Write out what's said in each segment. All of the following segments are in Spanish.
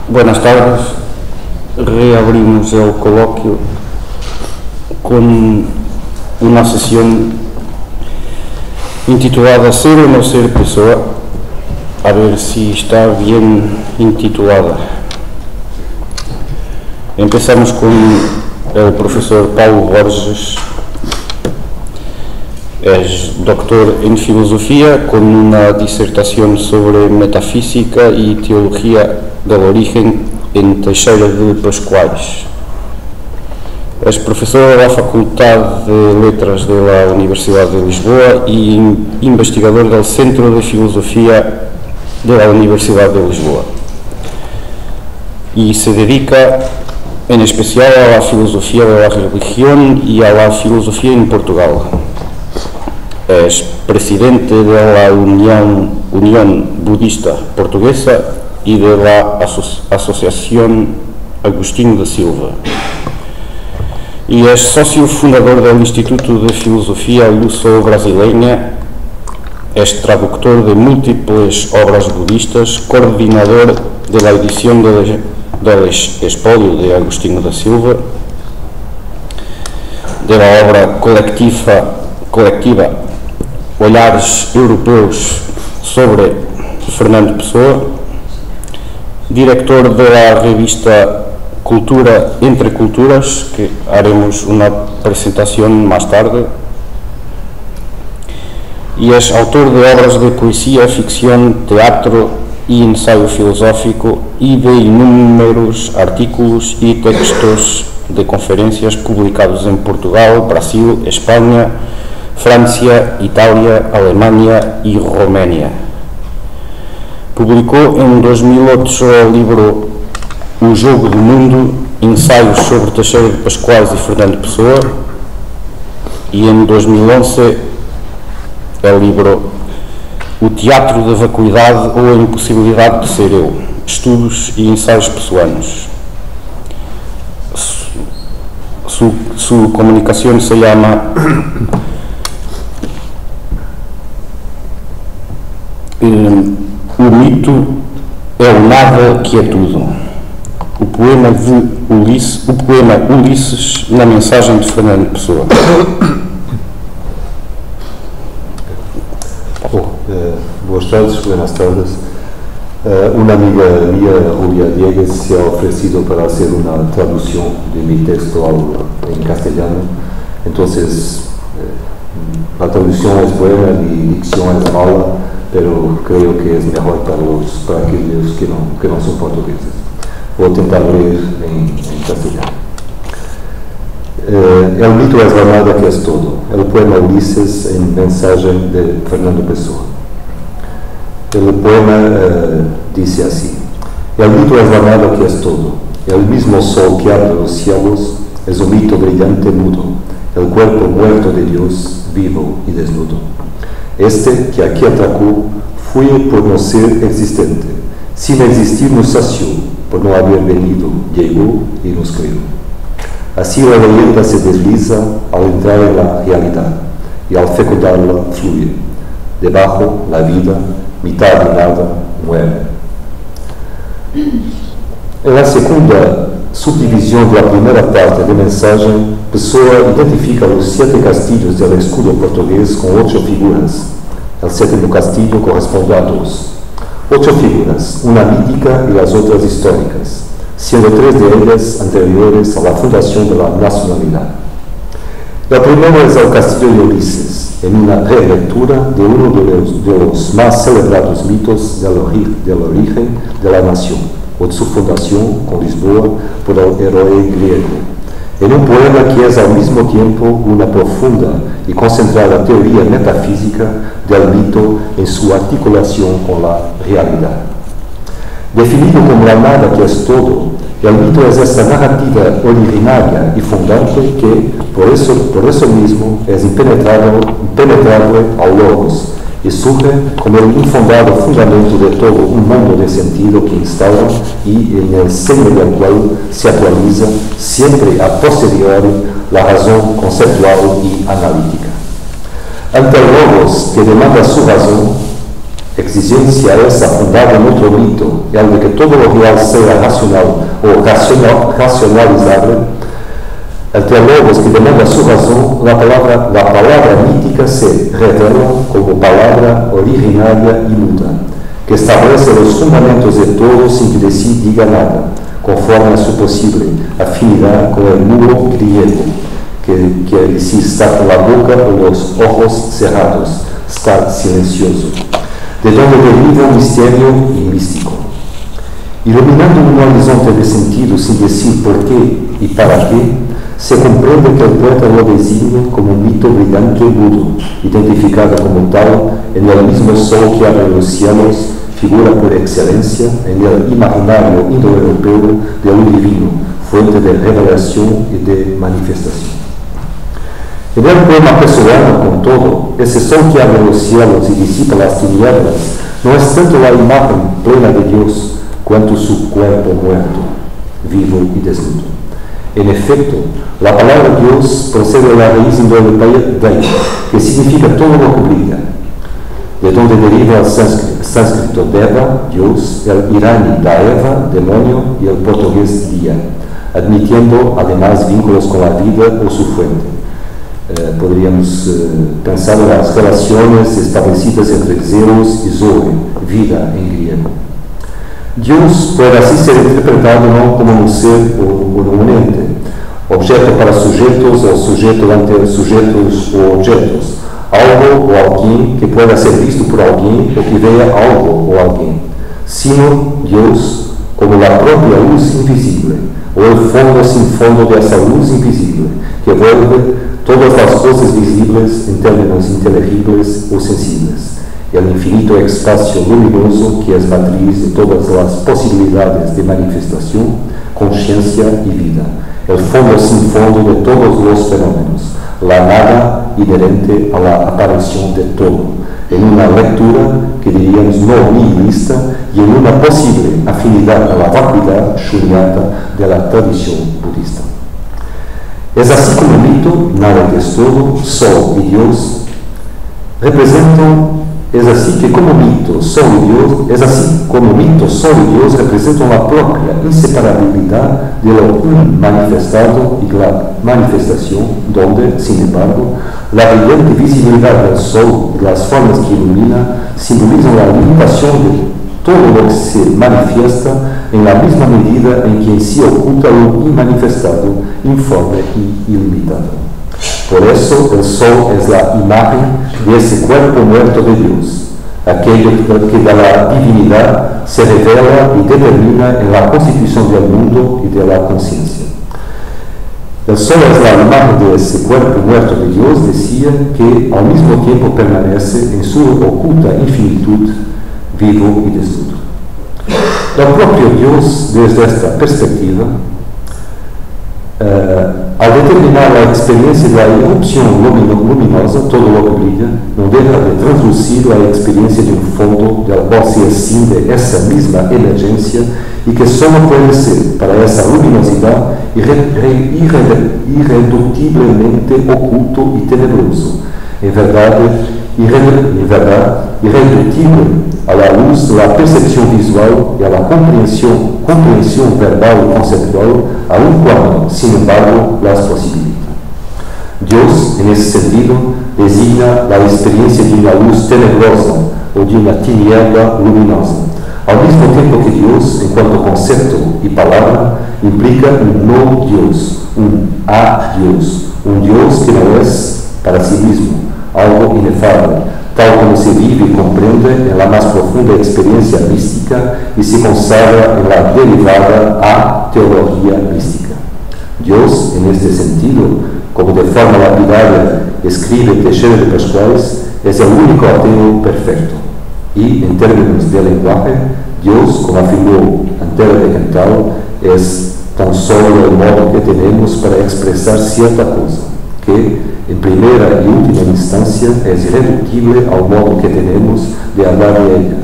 Buenas tardes. Reabrimos el coloquio con una sesión intitulada Ser o no ser pessoa, a ver si está bien intitulada. Empezamos con el profesor Paulo Borges. Es doctor en filosofía con una disertación sobre metafísica y teología del origen en Teixeira de Pascuais. Es profesor de la Facultad de Letras de la Universidad de Lisboa y investigador del Centro de Filosofía de la Universidad de Lisboa. Y se dedica en especial a la filosofía de la religión y a la filosofía en Portugal. Es presidente de la Unión Budista Portuguesa y de la Asociación Agostinho da Silva. Y es socio fundador del Instituto de Filosofía Luso-Brasileña. Es traductor de múltiples obras budistas, coordinador de la edición del Espólio de Agostinho da Silva, de la obra colectiva Olhares Europeus sobre Fernando Pessoa, director de la revista Cultura Entre Culturas, que haremos una presentación más tarde, y es autor de obras de poesía, ficción, teatro y ensayo filosófico y de inúmeros artículos y textos de conferencias publicados en Portugal, Brasil, España, Francia, Italia, Alemania y Romania. Publicó en 2008 el libro O Jogo do Mundo, ensayos sobre Teixeira de Pascuais y Fernando Pessoa, y en 2011 el libro O Teatro da Vacuidade ou a Impossibilidade de Ser Eu, estudos y ensayos pessoanos. Su comunicación se llama O Mito é o Nada que é Tudo. O poema Ulisses na mensagem de Fernando Pessoa. Boas tardes, buenas tardes. Una amiga mía, Julia Diegues, se ha ofrecido para hacer una traducción de mi texto en castellano. Entonces, la traducción es buena, mi dicción es mala, pero creo que es mejor para aquellos que no son portugueses. Voy a intentar leer en castellano. El mito es la nada que es todo. El poema Ulises en mensaje de Fernando Pessoa. El poema dice así: el mito es la nada que es todo. El mismo sol que abre los cielos es un mito brillante mudo. El cuerpo muerto de Dios, vivo y desnudo. Este que aquí atracó fue por no ser existente. Sin existir nos sació, por no haber venido, llegó y nos creó. Así la leyenda se desliza al entrar en la realidad y al fecundarla fluye. Debajo la vida, mitad de nada, muere. En la segunda subdivisión de la primera parte de mensaje, Pessoa identifica los 7 castillos del escudo portugués con 8 figuras. El 7º castillo corresponde a 2. 8 figuras, una mítica y las otras históricas, siendo 3 de ellas anteriores a la fundación de la nacionalidad. El primero es el castillo de Ulises, en una relectura de uno de los más celebrados mitos del origen de la nación, o de su fundación con Lisboa por el héroe griego, en un poema que es al mismo tiempo una profunda y concentrada teoría metafísica del mito en su articulación con la realidad. Definido como la nada que es todo, el mito es esa narrativa originaria y fundante que, por eso mismo, es impenetrable al logos y surge como el infundado fundamento de todo un mundo de sentido que instala y en el seno del cual se actualiza siempre a posteriori la razón conceptual y analítica. Ante el logos que demanda su razón, Exigencia esa fundada en otro mito, el de que todo lo real sea racional o racionalizable. El teólogos que demanda su razón, la palabra mítica se revela como palabra originaria y muda, que establece los fundamentos de todo sin que de sí diga nada, conforme a su posible afinidad con el muro griego, que quiere decir estar con la boca o los ojos cerrados, estar silencioso, de donde deriva un misterio y místico. Iluminando un horizonte de sentido sin decir por qué y para qué, se comprende que el poeta lo designa como un mito brillante y mudo, identificado como tal en el mismo sol que abre los cielos, figura por excelencia en el imaginario indoeuropeo de lo divino, fuente de revelación y de manifestación. En el poema pesolano, con todo, ese sol que abre los cielos y disipa las tinieblas no es tanto la imagen plena de Dios cuanto su cuerpo muerto, vivo y desnudo. En efecto, la palabra Dios procede de la raíz indoeuropea dai, que significa todo lo que brilla, de donde deriva el sánscrito deva, Dios, el iraní daeva, demonio, y el portugués dia, admitiendo además vínculos con la vida o su fuente. Podríamos pensar en las relaciones establecidas entre Zeus y Zoe, vida en griego. Dios puede así ser interpretado no como un ser o un ente, objeto para sujetos o sujeto ante sujetos o objetos, algo o alguien que pueda ser visto por alguien o que vea algo o alguien, sino Dios como la propia luz invisible, o el fondo sin fondo de esa luz invisible, que vuelve todas las cosas visibles en términos inteligibles o sensibles, el infinito espacio luminoso que es matriz de todas las posibilidades de manifestación, conciencia y vida, el fondo sin fondo de todos los fenómenos, la nada inherente a la aparición de todo, en una lectura que diríamos no nihilista y en una posible afinidad a la vacuidad shunyata de la tradición budista. Es así como mito, nada que es todo, sol y Dios representan. Es así como mito, sol y Dios representan la propia inseparabilidad de lo manifestado y la manifestación, donde, sin embargo, la brillante visibilidad del sol y las formas que ilumina simbolizan la limitación de todo lo que se manifiesta en la misma medida en que en sí oculta lo inmanifestado, informe y ilimitado. Por eso el sol es la imagen de ese cuerpo muerto de Dios, aquello que de la divinidad se revela y determina en la constitución del mundo y de la conciencia. El sol es la imagen de ese cuerpo muerto de Dios, decía, que al mismo tiempo permanece en su oculta infinitud, vivo y desnudo. El propio Dios, desde esta perspectiva, al determinar la experiencia de la irrupción luminosa, todo lo que brilla, no deja de translucir la experiencia de un fondo del cual se escinde esa misma emergencia y que solo puede ser para esa luminosidad irreductiblemente oculto y tenebroso, en verdad irreductible a la luz de la percepción visual y a la comprensión verbal y conceptual, aun cuando, sin embargo, las posibilita. Dios, en ese sentido, designa la experiencia de una luz tenebrosa o de una tiniebla luminosa, al mismo tiempo que Dios, en cuanto concepto y palabra, implica un no Dios, un a-Dios, un Dios que no es para sí mismo, algo inefable, tal como se vive y comprende en la más profunda experiencia mística y se consagra en la derivada a teología mística. Dios, en este sentido, como de forma lapidaria escribe Teixeira de Pascuales, es el único ateo perfecto. Y, en términos de lenguaje, Dios, como afirmó Antero de Quental, es tan solo el modo que tenemos para expresar cierta cosa, que, en primera y última instancia, es irreductible al modo que tenemos de hablar de ella,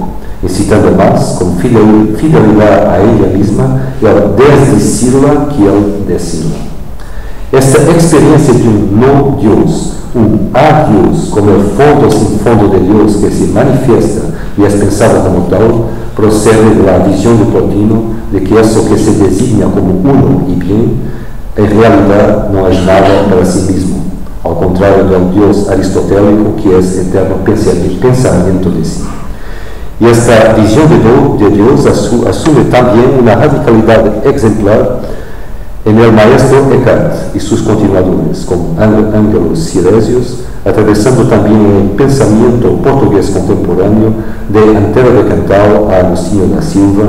incitando más con fidelidad a ella misma el desdecirla que el decirla. Esta experiencia de un no Dios, un a Dios, como el fondo sin fondo de Dios que se manifiesta y es pensado como tal, procede de la visión de Plotino de que eso que se designa como uno y bien, en realidad no es nada para sí mismo, al contrario del Dios aristotélico que es eterno pensamiento de sí. Y esta visión de Dios asume también una radicalidad exemplar en el maestro Eckhart y sus continuadores, como Ângelos Silesios, atravesando también el pensamiento portugués contemporáneo de Antero de Cantal a Agostinho da Silva,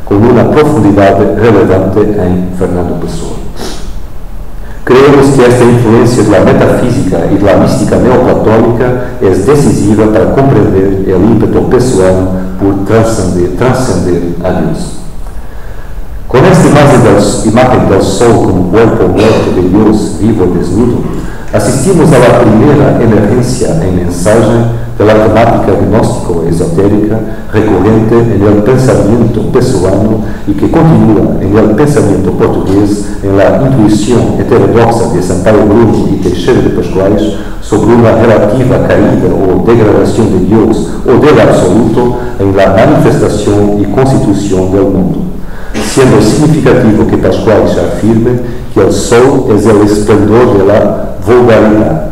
con una profundidad relevante en Fernando Pessoa. Creemos que esta influencia de la metafísica y de la mística neoplatónica es decisiva para comprender el ímpetu pessoano por trascender a Dios. Con esta imagen del sol como cuerpo muerto de Dios vivo y desnudo, asistimos a la primera emergencia en mensaje de la temática gnóstico-esotérica recurrente en el pensamiento pessoano y que continúa en el pensamiento portugués en la intuición heterodoxa de Sampaio Bruno y Teixeira de Pascoais sobre una relativa caída o degradación de Dios o del absoluto en la manifestación y constitución del mundo, siendo significativo que Pascoais afirme que el sol es el esplendor de la vulgaridad,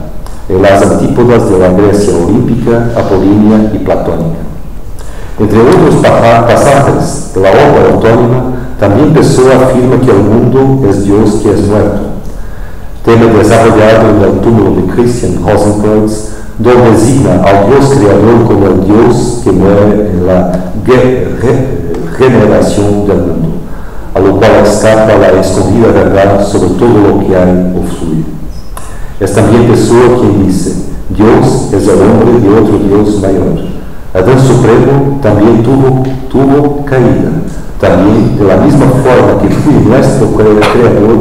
en las antípodas de la Grecia olímpica, apolínea y platónica. Entre otros pasajes de la obra autónoma, también Pessoa afirma que el mundo es Dios que es muerto, tema desarrollado en el túmulo de Christian Rosenkreuz, donde designa al Dios creador como el Dios que muere en la generación del mundo, a lo cual escapa la escondida verdad sobre todo lo que hay o fluye. Es también Pessoa quien dice, Dios es el hombre y otro Dios mayor. Adán Supremo también tuvo caída. También de la misma forma que fui nuestro creador,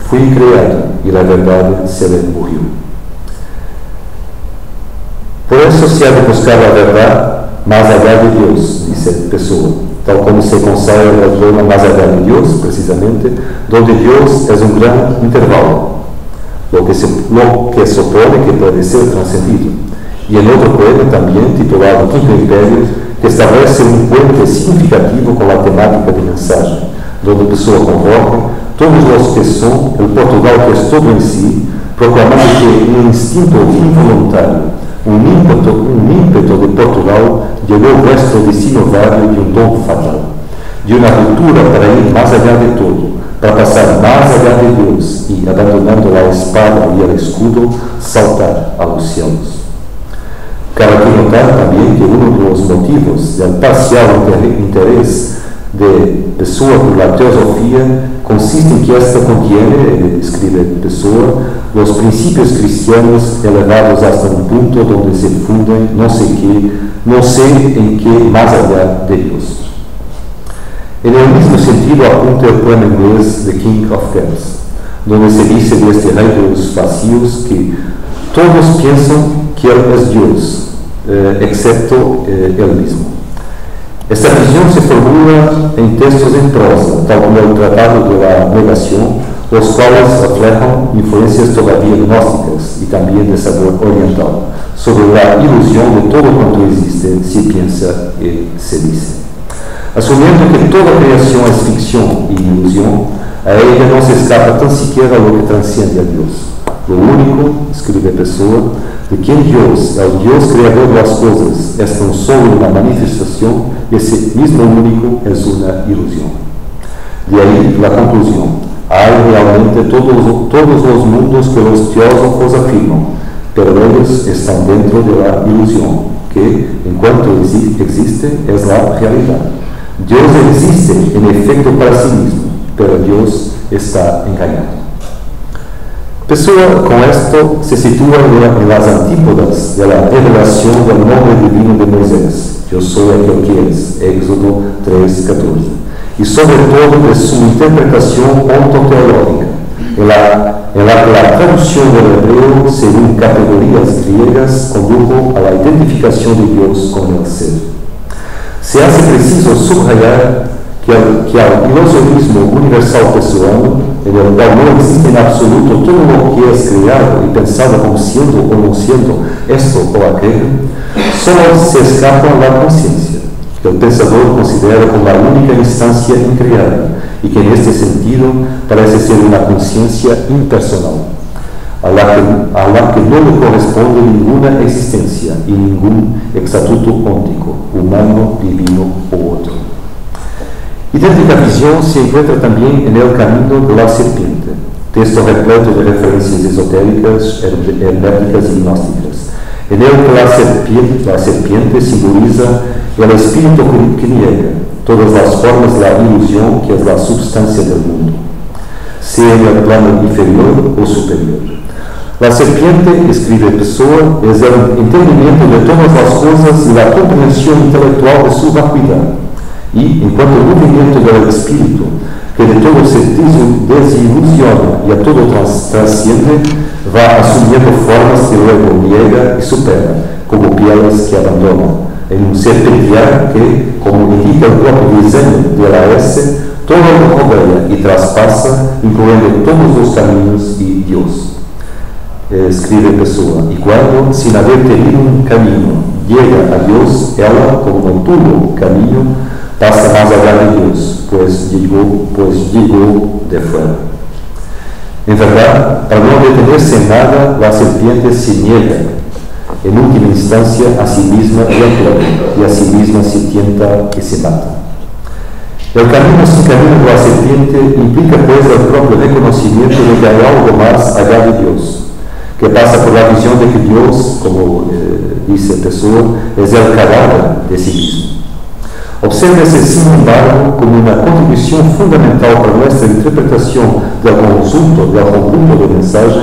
fui creado y la verdad se le murió. Por eso se ha de buscar la verdad más allá de Dios, dice Pessoa, tal como se consagra el poema Más allá de Dios, precisamente, donde Dios es un gran intervalo, lo que supone que puede ser trascendido. Y en otro poema también, titulado Quinto Imperio, que establece un puente significativo con la temática de mensaje, donde Pessoa convoca todos los que son el Portugal que es todo en sí, proclamando que un instinto involuntario, un ímpeto de Portugal llegó vuestro destino vario de un don fatal, de una ruptura para ir más allá de todo, para pasar más allá de Dios y, abandonando la espada y el escudo, saltar a los cielos. Cabe que notar también que uno de los motivos del parcial interés de Pessoa por la teosofía consiste en que ésta contiene, escribe Pessoa, los principios cristianos elevados hasta un punto donde se funden no sé en qué más allá de Dios. En el mismo sentido apunta el poema inglés The King of Cats, donde se dice de este rey de los vacíos que todos piensan que él es Dios, excepto él mismo. Esta visión se formula en textos en prosa, tal como el Tratado de la Negación, los cuales reflejan influencias todavía gnósticas y también de sabor oriental, sobre la ilusión de todo cuanto existe, se piensa y se dice. Asumiendo que toda creación es ficción y ilusión, a ella no se escapa tan siquiera lo que transciende a Dios. Lo único, escribe Pessoa, de quien Dios, el Dios creador de las cosas, es tan solo una manifestación, ese mismo único es una ilusión. De ahí la conclusión. Hay realmente todos los mundos que los teósofos afirman, pero ellos están dentro de la ilusión, que, en cuanto existe, es la realidad. Dios existe en efecto para sí mismo, pero Dios está engañado. Pessoa, con esto, se sitúa en las antípodas de la revelación del nombre divino de Moisés. Yo soy aquel que es, Éxodo 3:14. Y sobre todo de su interpretación ontoteológica, en la que la traducción del hebreo, según categorías griegas, condujo a la identificación de Dios con el ser. Se hace preciso subrayar que al ilusionismo universal pessoano, en el cual no existe en absoluto todo lo que es creado y pensado como siendo o no siendo esto o aquello, solo se escapa la conciencia. que el pensador considera como la única instancia increada y que en este sentido parece ser una conciencia impersonal, a la que no le corresponde ninguna existencia y ningún estatuto óntico, humano, divino o otro. Idéntica visión se encuentra también en El camino de la serpiente, texto repleto de referencias esotéricas, herméticas y gnósticas. En él la serpiente simboliza el espíritu que niega todas las formas de la ilusión que es la substancia del mundo, sea en el plano inferior o superior. La serpiente, escribe Pessoa, es el entendimiento de todas las cosas y la comprensión intelectual de su vacuidad. Y, en cuanto al movimiento del espíritu, que de todo se desilusiona y a todo trasciende, va asumiendo formas que luego niega y supera, como pieles que abandona, en un serpentear que, como indica el propio diseño de la S, todo lo rodea y traspasa, incluyendo todos los caminos y Dios. Escribe Pessoa, y cuando, sin haber tenido un camino, llega a Dios, ella, como no tuvo camino, pasa más allá de Dios, pues llegó de fuera. En verdad, al no detenerse en nada, la serpiente se niega, en última instancia, a sí misma y a sí misma se tienta y se mata. El camino sin camino de la serpiente implica pues el propio reconocimiento de que hay algo más allá de Dios, que pasa por la visión de que Dios, como dice Pessoa, es el cadáver de sí mismo. Obsérvese, sin embargo, como una contribución fundamental para nuestra interpretación del conjunto de mensaje,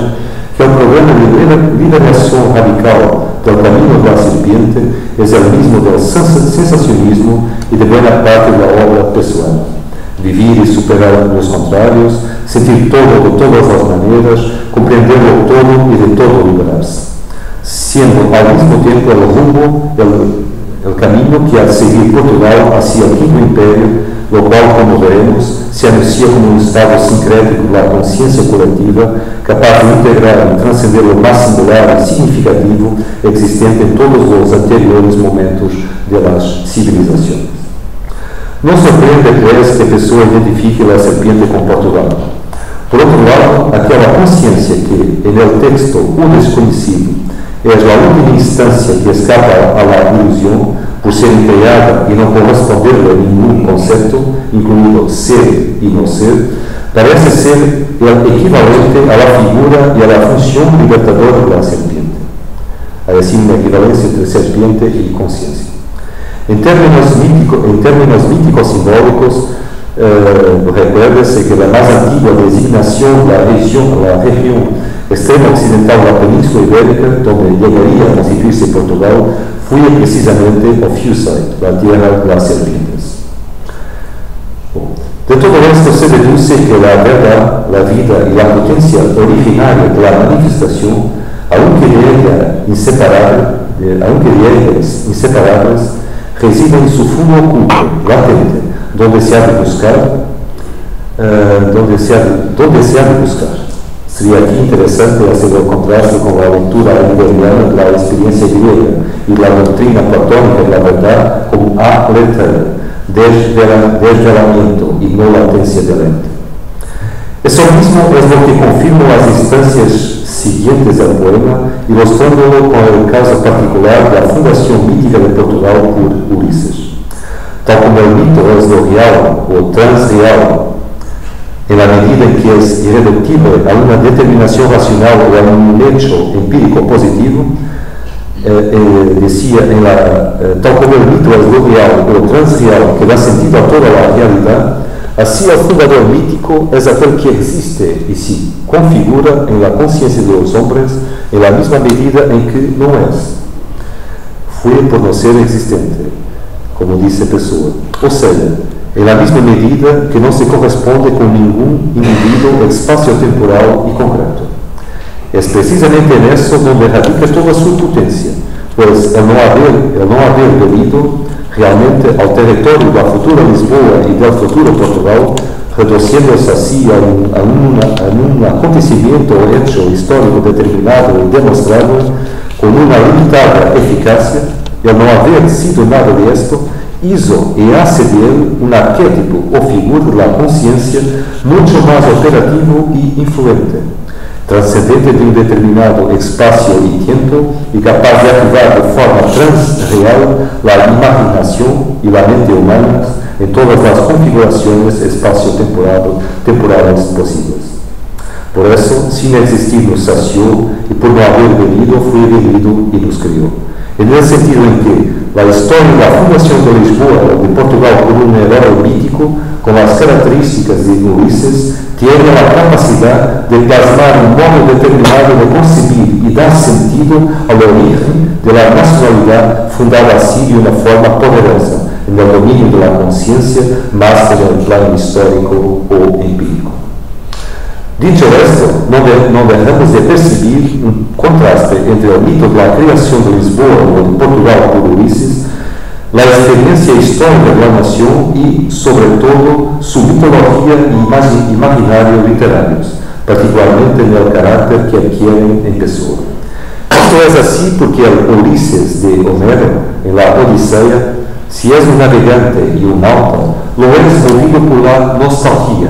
que el programa de liberación radical del camino de la serpiente es el mismo del sensacionismo y de buena parte de la obra pessoana. Vivir y superar los contrarios, sentir todo de todas las maneras, comprenderlo todo y de todo liberarse, siendo al mismo tiempo el rumbo, el camino que ha de seguir Portugal hacia el Quinto Imperio, lo cual, como veremos, se anuncia como un estado sincrético de la conciencia colectiva, capaz de integrar y trascender lo más singular y significativo existente en todos los anteriores momentos de las civilizaciones. No sorprende, pues, que Pessoa identifique la serpiente con Portugal. Por otro lado, aquella conciencia que, en el texto, o desconocido, es la última instancia que escapa a la ilusión, por ser creada y no corresponderle a ningún concepto, incluido ser y no ser, parece ser el equivalente a la figura y a la función libertadora de la serpiente. Hay así una equivalencia entre serpiente y conciencia. En términos míticos simbólicos, recuérdese que la más antigua designación de la región extrema occidental de la península ibérica, donde llegaría a constituirse Portugal, fue precisamente Ophusai, la tierra de las serpientes. De todo esto se deduce que la verdad, la vida y la potencia originaria de la manifestación, aunque de ellas inseparables, residen en su fondo oculto, latente, donde se ha de buscar. Sería aquí interesante hacer el contraste con la lectura hegeliana de la experiencia griega y la doctrina platónica de la verdad como a letra, desvelamiento y no latencia del ente. Eso mismo es lo que confirma las instancias siguientes del poema, ilustrándolo con el caso particular de la fundación mítica de Portugal por Ulises. Tal como el mito es lo real o transreal, en la medida en que es irreductible a una determinación racional o a un hecho empírico positivo, decía, tal como el mito es lo real o transreal que da sentido a toda la realidad, así el fundador mítico es aquel que existe y se configura en la conciencia de los hombres en la misma medida en que no es. Fue por no ser existente, como dice Pessoa, o sea, en la misma medida que no se corresponde con ningún individuo espacio-temporal y concreto. Es precisamente en eso donde radica toda su potencia, pues el no haber venido realmente al territorio de la futura Lisboa y del futuro Portugal, reduciéndose así a un acontecimiento o hecho histórico determinado y demostrado con una limitada eficacia, el no haber sido nada de esto, hizo y hace de él un arquetipo o figura de la conciencia mucho más operativo y influente, trascendente de un determinado espacio y tiempo y capaz de activar de forma transreal la imaginación y la mente humanas en todas las configuraciones espacio-temporales posibles. Por eso, sin existir, nos sació y por no haber venido, fue venido y nos crió. En el sentido en que la historia de la fundación de Lisboa, de Portugal, por un héroe mítico, con las características de Ulises, tiene la capacidad de plasmar un modo determinado de concebir y dar sentido al origen de la nacionalidad fundada así de una forma poderosa en el dominio de la conciencia más que en el plano histórico o empírico. Dicho esto, no dejamos de percibir un contraste entre el mito de la creación de Lisboa o de Portugal por Ulises, la experiencia histórica de la nación y, sobre todo, su mitología y imaginario literarios, particularmente en el carácter que adquieren en Pessoa. Esto es así porque el Ulises de Homero, en la Odisea, si es un navegante y un nauta, lo es movido por la nostalgia,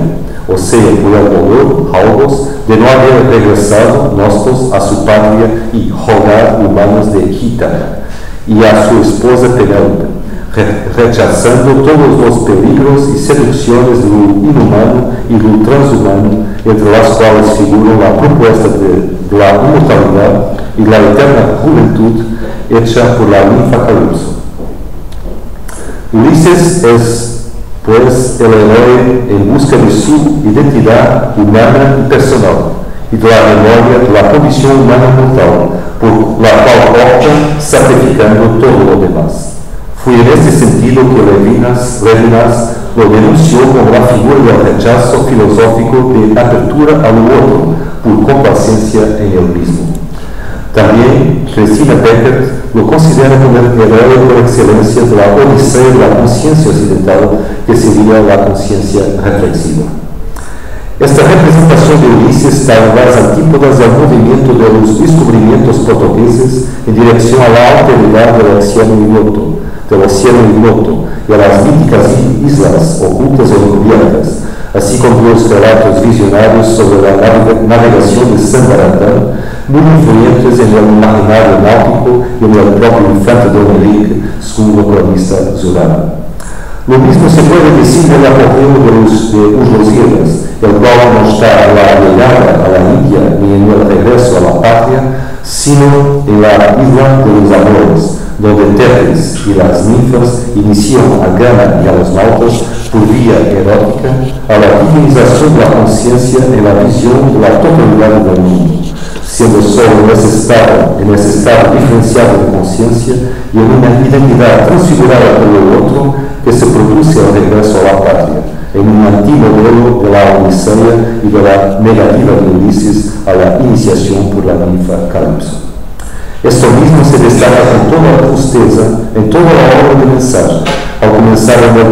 o sea, por el dolor, halgos, de no haber regresado nosotros a su patria y hogar humanos de Quítara, y a su esposa Penélope, rechazando todos los peligros y seducciones de lo inhumano y lo transhumano, entre las cuales figuran la propuesta de la inmortalidad y la eterna juventud hecha por la ninfa Calypso. Ulises es pues el héroe en busca de su identidad humana y personal y de la memoria de la condición humana mortal, por la cual opta sacrificando todo lo demás. Fue en este sentido que Levinas lo denunció como la figura del rechazo filosófico de apertura a lo otro por complacencia en el mismo. También Christina Becker lo considera como el héroe por excelencia de la odisea de la conciencia occidental, que sería la conciencia reflexiva. Esta representación de Ulises está en las antípodas del movimiento de los descubrimientos portugueses en dirección a la alteridad del océano ignoto y a las míticas islas ocultas o encubiertas, así como los relatos visionarios sobre la navegación de San Barandán, muy influyentes en el imaginario náutico y en el propio infante Don Enrique, según el cronista Zurara. Lo mismo se puede decir del apogeo de los Lusíadas, el cual no está en la llegada a la India ni en el regreso a la patria, sino en la isla de los amores, donde Tetis y las ninfas inician a Gana y a los nautas por vía erótica a la divinización de la conciencia en la visión de la totalidad del mundo, siendo solo en ese estado diferenciado de conciencia y en una identidad transfigurada por el otro que se produce el regreso a la patria, en un antiguo modelo de la Odisea y de la negativa de Ulises a la iniciación por la ninfa Calypso. Esto mismo se destaca con toda justeza en toda la obra de mensaje, al comenzar en el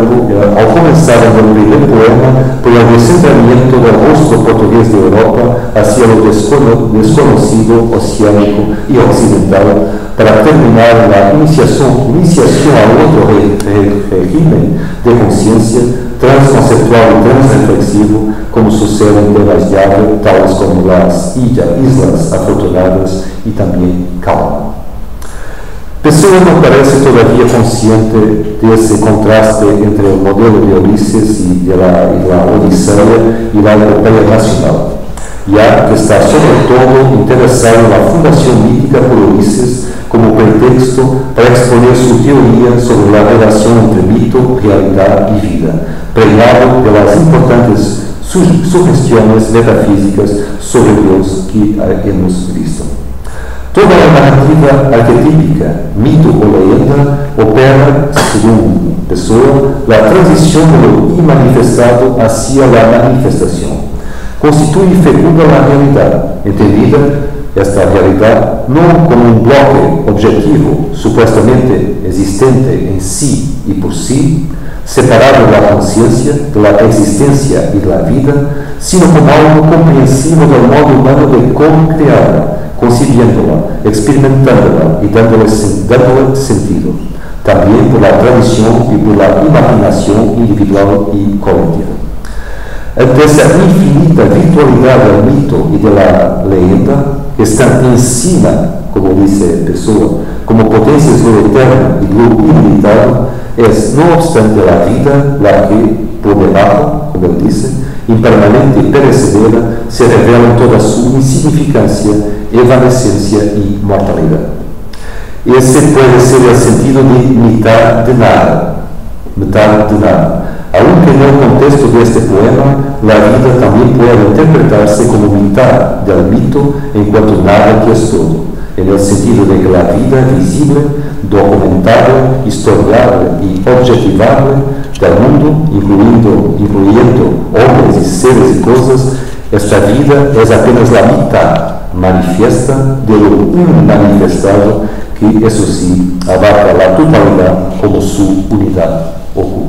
primer poema por el descentramiento del rostro portugués de Europa hacia lo desconocido, oceánico y occidental, para terminar la iniciación al otro régimen de conciencia transconceptual y transreflexivo, como sucede en temas llave tales como las islas afortunadas y también calma. Pessoa no parece todavía consciente de ese contraste entre el modelo de Ulises y la Odisea y la epopeya nacional, ya que está sobre todo interesado en la fundación mítica por Ulises como pretexto para exponer su teoría sobre la relación entre mito, realidad y vida, pregnado de las importantes sugestiones metafísicas sobre Dios que hemos visto. Toda la narrativa arquetípica, mito o leyenda, opera, según Pessoa, la transición de lo inmanifestado hacia la manifestación. Constituye y fecunda la realidad, entendida esta realidad no como un bloque objetivo supuestamente existente en sí y por sí, separado de la conciencia, de la existencia y de la vida, sino como algo comprensivo del modo humano de cómo crearla, concibiéndola, experimentándola y dándole sentido. también por la tradición y por la imaginación individual y colectiva. Ante esa infinita virtualidad del mito y de la leyenda, que están encima, como dice Pessoa, como potencias de lo eterno y lo ilimitado, es no obstante la vida la que, por debajo, como él dice, impermanente y perecedera, se revela en toda su insignificancia, evanescencia y mortalidad. Ese puede ser el sentido de mitad de nada, Aunque en el contexto de este poema, la vida también puede interpretarse como mitad del mito en cuanto nada que es todo, en el sentido de que la vida visible, documentable, historiable y objetivable del mundo, incluyendo hombres y seres y cosas, esta vida es apenas la mitad manifiesta de lo inmanifestado, que eso sí abarca la totalidad como su unidad oculta.